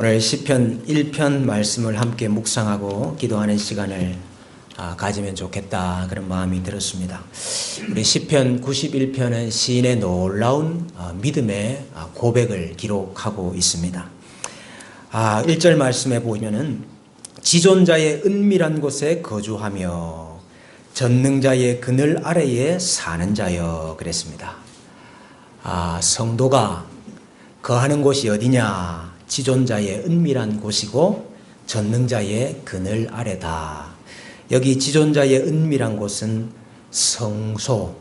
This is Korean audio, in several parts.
오늘 시편 1편 말씀을 함께 묵상하고 기도하는 시간을 가지면 좋겠다, 그런 마음이 들었습니다. 우리 시편 91편은 시인의 놀라운 믿음의 고백을 기록하고 있습니다. 1절 말씀에 보면은 지존자의 은밀한 곳에 거주하며 전능자의 그늘 아래에 사는 자여, 그랬습니다. 성도가 거하는 곳이 어디냐? 지존자의 은밀한 곳이고 전능자의 그늘 아래다. 여기 지존자의 은밀한 곳은 성소,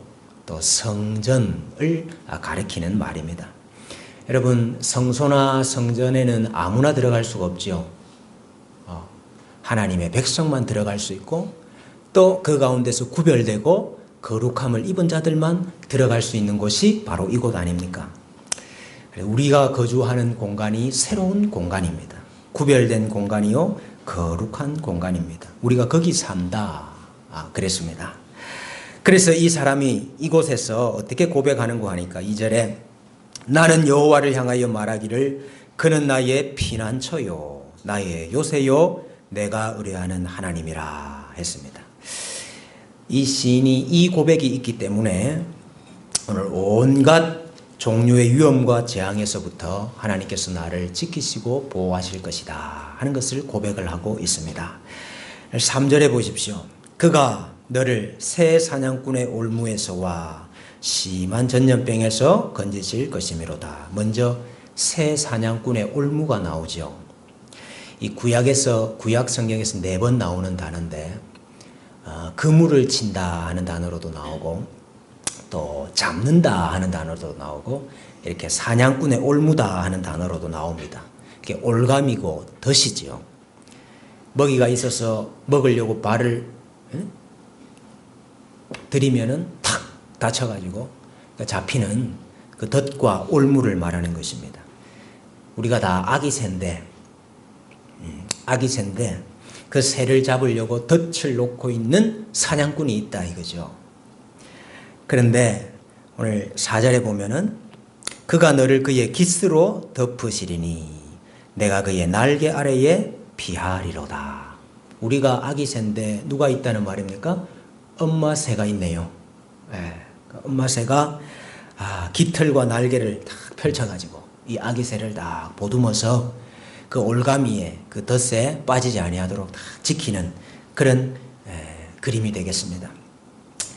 또 성전을 가리키는 말입니다. 여러분, 성소나 성전에는 아무나 들어갈 수가 없죠. 하나님의 백성만 들어갈 수 있고, 또 그 가운데서 구별되고 거룩함을 입은 자들만 들어갈 수 있는 곳이 바로 이곳 아닙니까? 우리가 거주하는 공간이 새로운 공간입니다. 구별된 공간이요, 거룩한 공간입니다. 우리가 거기 산다, 그랬습니다. 그래서 이 사람이 이곳에서 어떻게 고백하는고 하니까 2절에 나는 여호와를 향하여 말하기를 그는 나의 피난처요 나의 요새요 내가 의뢰하는 하나님이라 했습니다. 이 시인이 이 고백이 있기 때문에 오늘 온갖 종류의 위험과 재앙에서부터 하나님께서 나를 지키시고 보호하실 것이다 하는 것을 고백을 하고 있습니다. 3절에 보십시오. 그가 너를 새 사냥꾼의 올무에서와 심한 전염병에서 건지실 것이미로다. 먼저 새 사냥꾼의 올무가 나오죠. 이 구약 성경에서 4번 나오는 단어인데 그물을 친다 하는 단어로도 나오고 또 잡는다 하는 단어도 나오고 이렇게 사냥꾼의 올무다 하는 단어로도 나옵니다. 이게 올감이고 덫이지요. 먹이가 있어서 먹으려고 발을 들이면은 탁 다쳐가지고 잡히는 그 덫과 올무를 말하는 것입니다. 우리가 다 아기 새인데 그 새를 잡으려고 덫을 놓고 있는 사냥꾼이 있다 이거죠. 그런데 오늘 4절에 보면은 그가 너를 그의 깃으로 덮으시리니 내가 그의 날개 아래에 피하리로다. 우리가 아기 새인데 누가 있다는 말입니까? 엄마 새가 있네요. 엄마 새가 깃털과 날개를 딱 펼쳐가지고 이 아기 새를 딱 보듬어서 그 올가미에 그 덫에 빠지지 아니하도록 딱 지키는 그런 그림이 되겠습니다.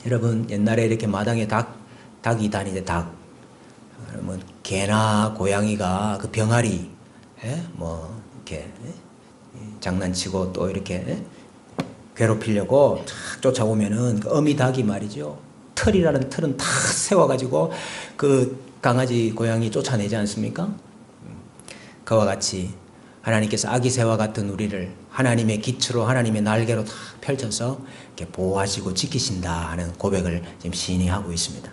여러분, 옛날에 이렇게 마당에 닭이 다니는데 그러면 개나 고양이가 그 병아리 이렇게 장난치고 또 이렇게 괴롭히려고 쫙 쫓아오면은 그 어미 닭이 말이죠. 털이라는 털은 다 세워가지고 그 강아지 고양이 쫓아내지 않습니까? 그와 같이 하나님께서 아기 새와 같은 우리를 하나님의 깃으로 하나님의 날개로 다 펼쳐서 이렇게 보호하시고 지키신다 하는 고백을 지금 시인이 하고 있습니다.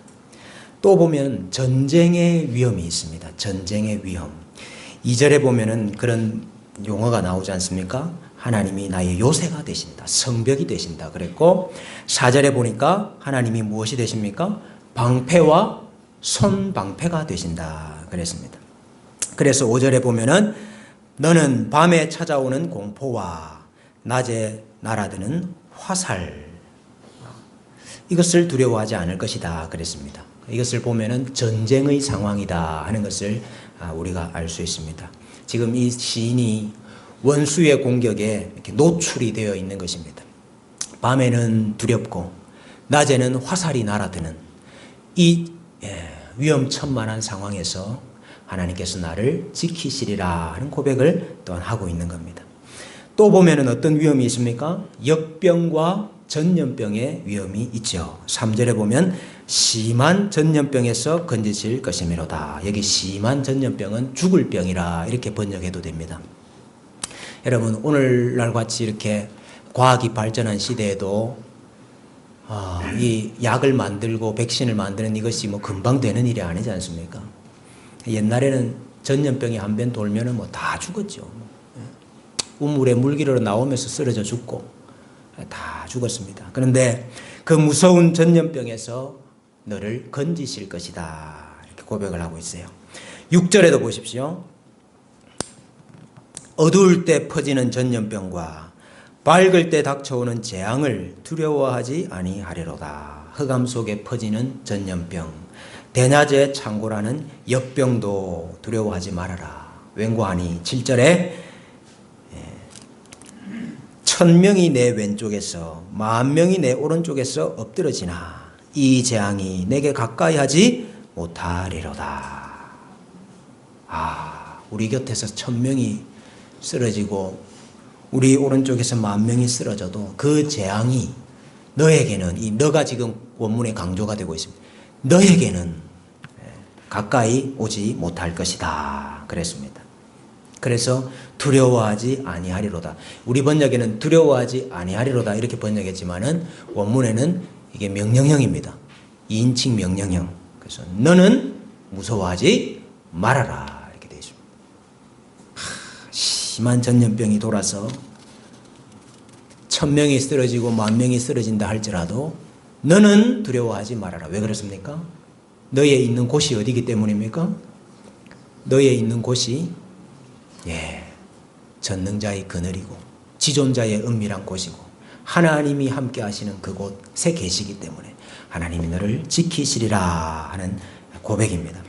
또 보면 전쟁의 위험이 있습니다. 전쟁의 위험. 2절에 보면은 그런 용어가 나오지 않습니까? 하나님이 나의 요새가 되신다. 성벽이 되신다. 그랬고 4절에 보니까 하나님이 무엇이 되십니까? 방패와 손방패가 되신다. 그랬습니다. 그래서 5절에 보면은 너는 밤에 찾아오는 공포와 낮에 날아드는 화살, 이것을 두려워하지 않을 것이다 그랬습니다. 이것을 보면은 전쟁의 상황이다 하는 것을 우리가 알 수 있습니다. 지금 이 시인이 원수의 공격에 이렇게 노출이 되어 있는 것입니다. 밤에는 두렵고 낮에는 화살이 날아드는 이 위험천만한 상황에서 하나님께서 나를 지키시리라 하는 고백을 또한 하고 있는 겁니다. 또 보면은 어떤 위험이 있습니까? 역병과 전염병의 위험이 있죠. 3절에 보면 심한 전염병에서 건지실 것이미로다. 여기 심한 전염병은 죽을 병이라 이렇게 번역해도 됩니다. 여러분, 오늘날 같이 이렇게 과학이 발전한 시대에도 이 약을 만들고 백신을 만드는 이것이 금방 되는 일이 아니지 않습니까? 옛날에는 전염병이 한 번 돌면은 다 죽었죠. 우물에 물기로 나오면서 쓰러져 죽고 다 죽었습니다. 그런데 그 무서운 전염병에서 너를 건지실 것이다 이렇게 고백을 하고 있어요. 6절에도 보십시오. 어두울 때 퍼지는 전염병과 밝을 때 닥쳐오는 재앙을 두려워하지 아니하리로다. 흑암 속에 퍼지는 전염병, 대낮에 창궐하는 역병도 두려워하지 말아라. 웬고하니 7절에 1000명이 내 왼쪽에서 10,000명이 내 오른쪽에서 엎드러지나 이 재앙이 내게 가까이 하지 못하리로다. 우리 곁에서 1000명이 쓰러지고 우리 오른쪽에서 10,000명이 쓰러져도 그 재앙이 너에게는, 이 너가 지금 원문에 강조가 되고 있습니다. 너에게는 가까이 오지 못할 것이다 그랬습니다. 그래서 두려워하지 아니하리로다. 우리 번역에는 두려워하지 아니하리로다 이렇게 번역했지만은 원문에는 이게 명령형입니다. 2인칭 명령형. 그래서 너는 무서워하지 말아라 이렇게 되어 있습니다. 심한 전염병이 돌아서 1000명이 쓰러지고 10,000명이 쓰러진다 할지라도 너는 두려워하지 말아라. 왜 그렇습니까? 너의 있는 곳이 어디기 때문입니까? 너의 있는 곳이 전능자의 그늘이고 지존자의 은밀한 곳이고 하나님이 함께 하시는 그곳에 계시기 때문에 하나님이 너를 지키시리라 하는 고백입니다.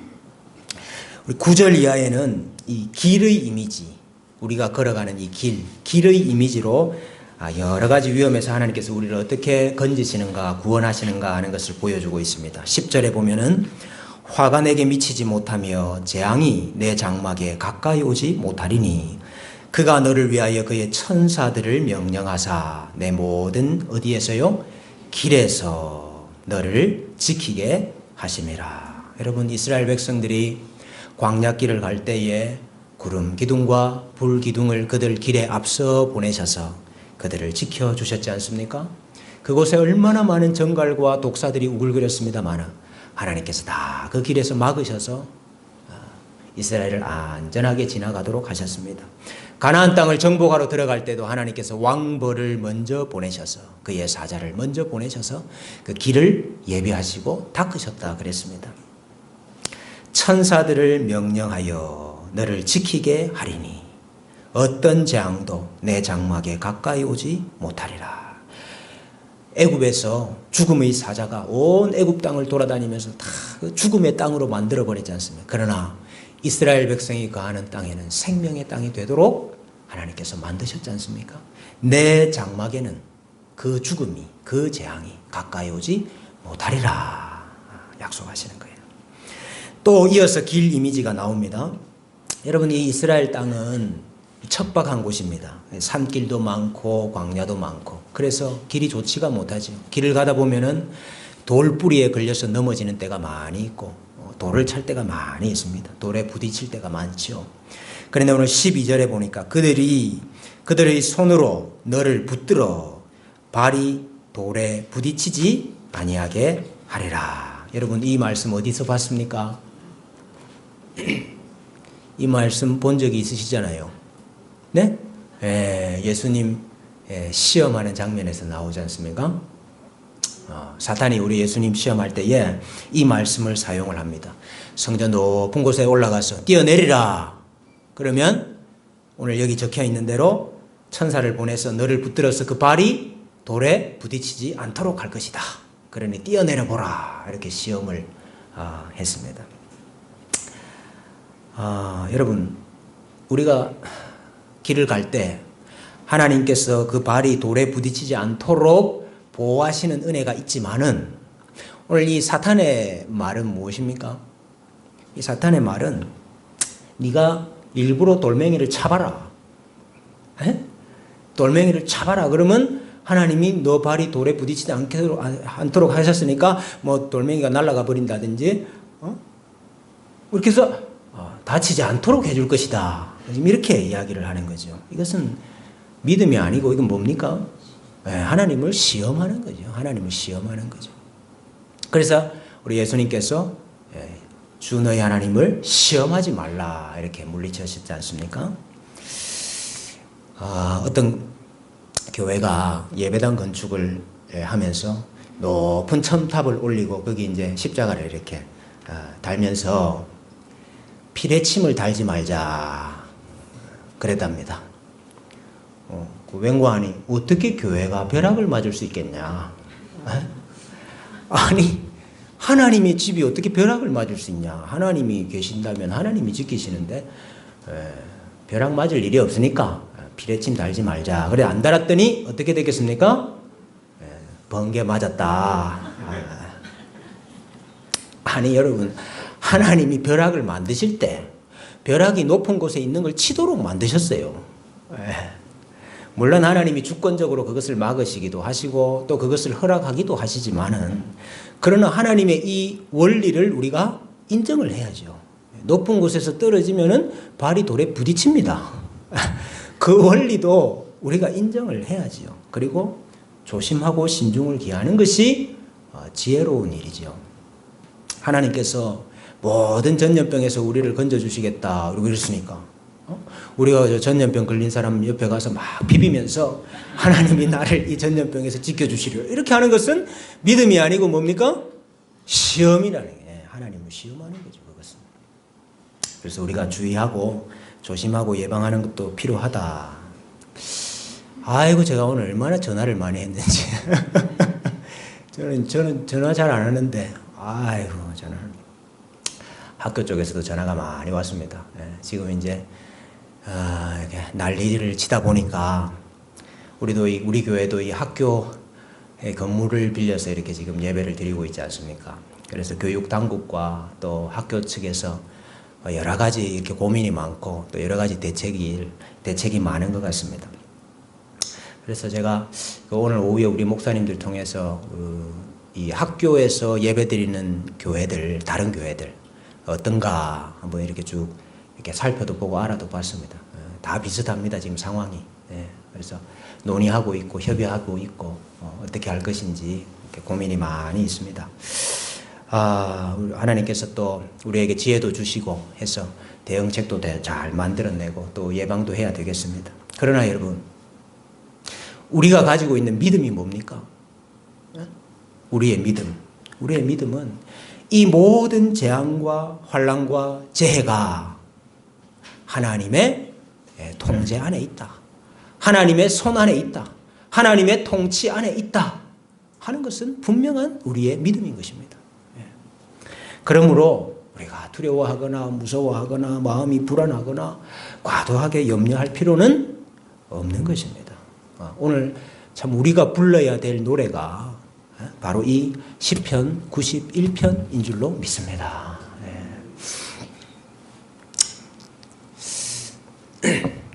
우리 9절 이하에는 이 길의 이미지, 우리가 걸어가는 이 길의 이미지로 여러 가지 위험에서 하나님께서 우리를 어떻게 건지시는가, 구원하시는가 하는 것을 보여주고 있습니다. 10절에 보면은 화가 내게 미치지 못하며 재앙이 내 장막에 가까이 오지 못하리니 그가 너를 위하여 그의 천사들을 명령하사 내 모든 어디에서요? 길에서 너를 지키게 하심이라. 여러분, 이스라엘 백성들이 광야길을 갈 때에 구름 기둥과 불 기둥을 그들 길에 앞서 보내셔서 그들을 지켜주셨지 않습니까? 그곳에 얼마나 많은 정갈과 독사들이 우글거렸습니다만 하나님께서 다 그 길에서 막으셔서 이스라엘을 안전하게 지나가도록 하셨습니다. 가나안 땅을 정복하러 들어갈 때도 하나님께서 왕벌을 먼저 보내셔서 그의 사자를 먼저 보내셔서 그 길을 예비하시고 닦으셨다 그랬습니다. 천사들을 명령하여 너를 지키게 하리니 어떤 재앙도 내 장막에 가까이 오지 못하리라. 애굽에서 죽음의 사자가 온 애굽 땅을 돌아다니면서 다 죽음의 땅으로 만들어 버렸지 않습니까? 그러나 이스라엘 백성이 거하는 땅에는 생명의 땅이 되도록 하나님께서 만드셨지 않습니까? 내 장막에는 그 죽음이, 그 재앙이 가까이 오지 못하리라 약속하시는 거예요. 또 이어서 길 이미지가 나옵니다. 여러분, 이 이스라엘 땅은 척박한 곳입니다. 산길도 많고 광야도 많고 그래서 길이 좋지가 못하죠. 길을 가다 보면은 돌뿌리에 걸려서 넘어지는 때가 많이 있고 돌을 찰 때가 많이 있습니다. 돌에 부딪힐 때가 많죠. 그런데 오늘 12절에 보니까 그들의 손으로 너를 붙들어 발이 돌에 부딪히지 아니하게 하리라. 여러분, 이 말씀 어디서 봤습니까? 이 말씀 본 적이 있으시잖아요. 네? 예수님 시험하는 장면에서 나오지 않습니까? 사탄이 우리 예수님 시험할 때에 이 말씀을 사용을 합니다. 성전 높은 곳에 올라가서 뛰어내리라. 그러면 오늘 여기 적혀 있는 대로 천사를 보내서 너를 붙들어서 그 발이 돌에 부딪히지 않도록 할 것이다. 그러니 뛰어내려 보라. 이렇게 시험을 했습니다. 여러분, 우리가 길을 갈 때 하나님께서 그 발이 돌에 부딪히지 않도록 보호하시는 은혜가 있지만은 오늘 이 사탄의 말은 무엇입니까? 이 사탄의 말은 네가 일부러 돌멩이를 차봐라. 돌멩이를 차봐라. 그러면 하나님이 너 발이 돌에 부딪히지 않도록 하셨으니까 뭐 돌멩이가 날아가 버린다든지 이렇게 해서 다치지 않도록 해줄 것이다. 이렇게 이야기를 하는 거죠. 이것은 믿음이 아니고 이건 뭡니까? 하나님을 시험하는 거죠. 하나님을 시험하는 거죠. 그래서 우리 예수님께서 주 너희 하나님을 시험하지 말라 이렇게 물리치셨지 않습니까? 어떤 교회가 예배당 건축을 하면서 높은 첨탑을 올리고 거기 이제 십자가를 이렇게 달면서 피레침을 달지 말자. 그랬답니다. 그 웬관이 어떻게 교회가 벼락을 맞을 수 있겠냐? 아니 하나님의 집이 어떻게 벼락을 맞을 수 있냐? 하나님이 계신다면 하나님이 지키시는데 벼락 맞을 일이 없으니까 피레침 달지 말자. 그래 안 달았더니 어떻게 되겠습니까? 번개 맞았다. 아니 여러분 하나님이 벼락을 만드실 때 벼락이 높은 곳에 있는 걸 치도록 만드셨어요. 물론 하나님이 주권적으로 그것을 막으시기도 하시고 또 그것을 허락하기도 하시지만은 그러나 하나님의 이 원리를 우리가 인정을 해야죠. 높은 곳에서 떨어지면은 발이 돌에 부딪힙니다. 그 원리도 우리가 인정을 해야지요. 그리고 조심하고 신중을 기하는 것이 지혜로운 일이죠. 하나님께서 모든 전염병에서 우리를 건져주시겠다 그러고 이랬으니까 우리가 전염병 걸린 사람 옆에 가서 막 비비면서 하나님이 나를 이 전염병에서 지켜주시려 이렇게 하는 것은 믿음이 아니고 뭡니까? 시험이라는 게 하나님을 시험하는 거죠. 그것은. 그래서 우리가 주의하고 조심하고 예방하는 것도 필요하다. 아이고 제가 오늘 얼마나 전화를 많이 했는지 저는 전화 잘 안 하는데 아이고 저는 학교 쪽에서도 전화가 많이 왔습니다. 지금 이제 이렇게 난리를 치다 보니까 우리 교회도 이 학교의 건물을 빌려서 이렇게 지금 예배를 드리고 있지 않습니까? 그래서 교육 당국과 또 학교 측에서 여러 가지 이렇게 고민이 많고 또 여러 가지 대책이 많은 것 같습니다. 그래서 제가 오늘 오후에 우리 목사님들 통해서 이 학교에서 예배 드리는 교회들, 다른 교회들 어떤가 한번 이렇게 쭉 이렇게 살펴도 보고 알아도 봤습니다. 다 비슷합니다. 지금 상황이. 그래서 논의하고 있고 협의하고 있고 어떻게 할 것인지 이렇게 고민이 많이 있습니다. 하나님께서 또 우리에게 지혜도 주시고 해서 대응책도 잘 만들어내고 또 예방도 해야 되겠습니다. 그러나 여러분 우리가 가지고 있는 믿음이 뭡니까? 우리의 믿음은 이 모든 재앙과 환난과 재해가 하나님의 통제 안에 있다. 하나님의 손 안에 있다. 하나님의 통치 안에 있다 하는 것은 분명한 우리의 믿음인 것입니다. 그러므로 우리가 두려워하거나 무서워하거나 마음이 불안하거나 과도하게 염려할 필요는 없는 것입니다. 오늘 참 우리가 불러야 될 노래가 바로 이 시편 91편인 줄로 믿습니다.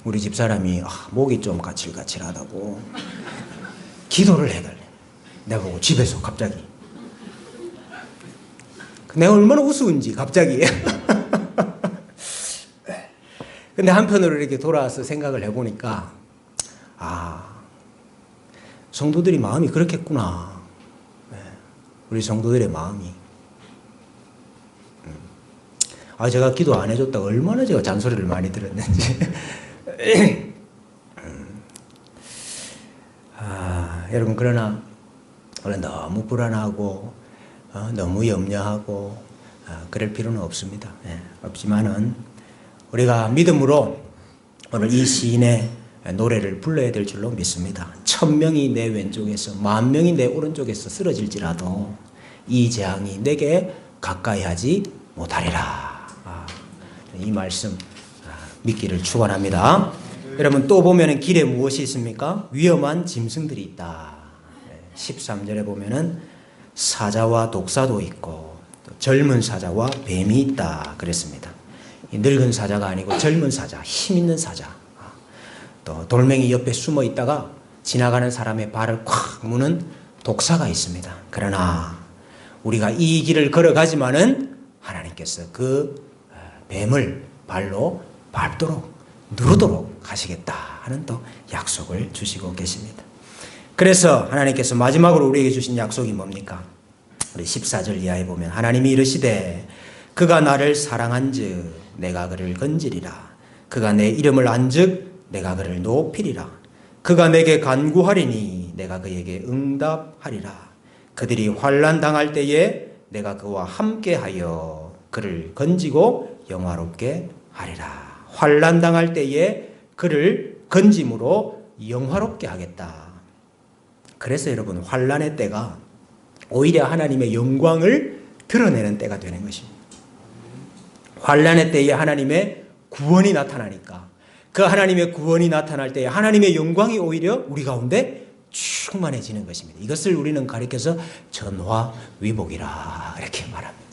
우리 집사람이 목이 좀 가칠가칠하다고 기도를 해달래. 내가 보고 집에서 갑자기 내가 얼마나 우스운지 갑자기. 근데 한편으로 이렇게 돌아와서 생각을 해보니까 성도들이 마음이 그렇겠구나. 우리 성도들의 마음이. 제가 기도 안 해줬다가 얼마나 제가 잔소리를 많이 들었는지. 여러분 그러나 너무 불안하고 너무 염려하고 그럴 필요는 없습니다. 없지만은 우리가 믿음으로 오늘 이 시인의 노래를 불러야 될 줄로 믿습니다. 1000명이 내 왼쪽에서 10,000명이 내 오른쪽에서 쓰러질지라도 이 재앙이 내게 가까이 하지 못하리라. 이 말씀 믿기를 축원합니다. 여러분 또 보면은 길에 무엇이 있습니까? 위험한 짐승들이 있다. 13절에 보면은 사자와 독사도 있고 또 젊은 사자와 뱀이 있다 그랬습니다. 늙은 사자가 아니고 젊은 사자, 힘 있는 사자. 또 돌멩이 옆에 숨어 있다가 지나가는 사람의 발을 콱 무는 독사가 있습니다. 그러나 우리가 이 길을 걸어가지만은 하나님께서 그 뱀을 발로 밟도록 누르도록 하시겠다 하는 또 약속을 주시고 계십니다. 그래서 하나님께서 마지막으로 우리에게 주신 약속이 뭡니까? 우리 14절 이하에 보면 하나님이 이르시되 그가 나를 사랑한즉 내가 그를 건지리라. 그가 내 이름을 안즉 내가 그를 높이리라. 그가 내게 간구하리니 내가 그에게 응답하리라. 그들이 환난 당할 때에 내가 그와 함께하여 그를 건지고 영화롭게 하리라. 환난 당할 때에 그를 건짐으로 영화롭게 하겠다. 그래서 여러분 환난의 때가 오히려 하나님의 영광을 드러내는 때가 되는 것입니다. 환난의 때에 하나님의 구원이 나타나니까 그 하나님의 구원이 나타날 때에 하나님의 영광이 오히려 우리 가운데 충만해지는 것입니다. 이것을 우리는 가리켜서 전화위복이라 이렇게 말합니다.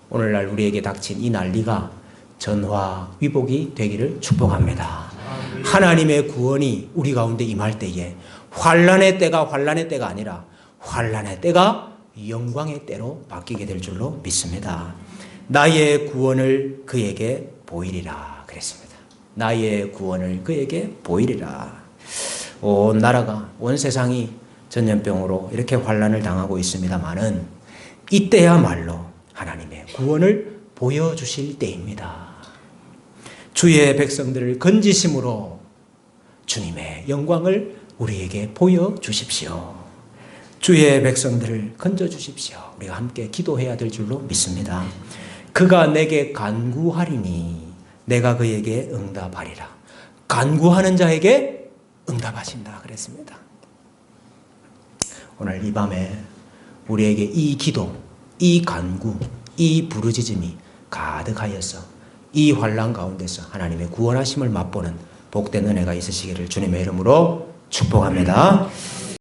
오늘날 우리에게 닥친 이 난리가 전화위복이 되기를 축복합니다. 하나님의 구원이 우리 가운데 임할 때에 환난의 때가 환난의 때가 아니라 환난의 때가 영광의 때로 바뀌게 될 줄로 믿습니다. 나의 구원을 그에게 보이리라 그랬습니다. 나의 구원을 그에게 보이리라. 온 나라가 온 세상이 전염병으로 이렇게 환난을 당하고 있습니다마는 이때야말로 하나님의 구원을 보여주실 때입니다. 주의 백성들을 건지심으로 주님의 영광을 우리에게 보여주십시오. 주의 백성들을 건져주십시오. 우리가 함께 기도해야 될 줄로 믿습니다. 그가 내게 간구하리니 내가 그에게 응답하리라. 간구하는 자에게 응답하신다 그랬습니다. 오늘 이 밤에 우리에게 이 기도, 이 간구, 이 부르짖음이 가득하여서 이 환난 가운데서 하나님의 구원하심을 맛보는 복된 은혜가 있으시기를 주님의 이름으로 축복합니다.